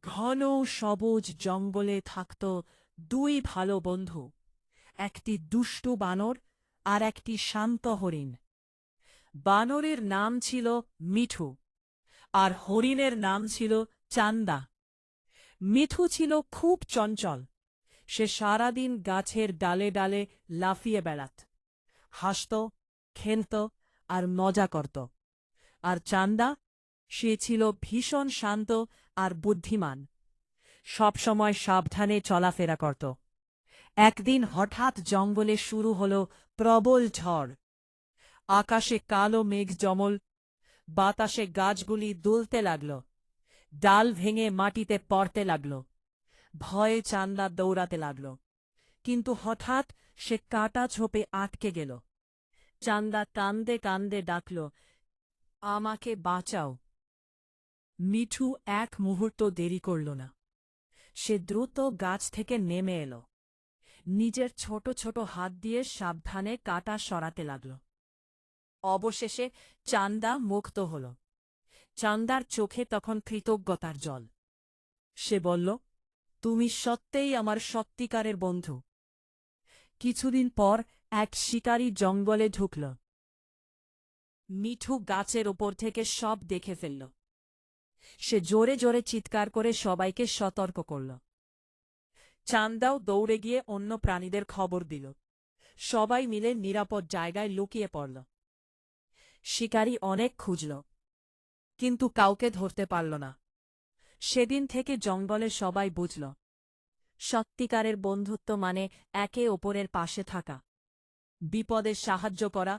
ঘন সবুজ জঙ্গলে থাকত দুই ভালো বন্ধু, একটি দুষ্টু বানর আর একটি শান্ত হরিণ। বানরের নাম ছিল মিঠু, আর হরিণের নাম ছিল চান্দা। মিঠু ছিল খুব চঞ্চল। সে সারাদিন গাছের ডালে ডালে লাফিয়ে বেড়াত, হাসত, খেলত আর মজা করত। আর চান্দা, সে ছিল ভীষণ শান্ত আর বুদ্ধিমান, সবসময় সাবধানে চলাফেরা করত। একদিন হঠাৎ জঙ্গলে শুরু হল প্রবল ঝড়। আকাশে কালো মেঘ জমল, বাতাসে গাছগুলি দুলতে লাগল, ডাল ভেঙে মাটিতে পড়তে লাগল। ভয়ে চান্দা দৌড়াতে লাগল, কিন্তু হঠাৎ সে কাটা ছোপে আটকে গেল। চান্দা কান্দে কান্দে ডাকল, আমাকে বাঁচাও। মিঠু এক মুহূর্ত দেরি করল না। সে দ্রুত গাছ থেকে নেমে এলো, নিজের ছোট ছোট হাত দিয়ে সাবধানে কাটা সরাতে লাগল। অবশেষে চান্দা মুক্ত হল। চান্দার চোখে তখন কৃতজ্ঞতার জল। সে বলল, তুমি সত্যিই আমার সত্যিকারের বন্ধু। কিছুদিন পর এক শিকারী জঙ্গলে ঢুকল। মিঠু গাছের ওপর থেকে সব দেখে ফেলল। সে জোরে জোরে চিৎকার করে সবাইকে সতর্ক করল। চান্দাও দৌড়ে গিয়ে অন্য প্রাণীদের খবর দিল। সবাই মিলে নিরাপদ জায়গায় লুকিয়ে পড়ল। শিকারী অনেক খুঁজল, কিন্তু কাউকে ধরতে পারল না। সেদিন থেকে জঙ্গলে সবাই বুঝল, সত্যিকারের বন্ধুত্ব মানে একে অপরের পাশে থাকা, বিপদে সাহায্য করা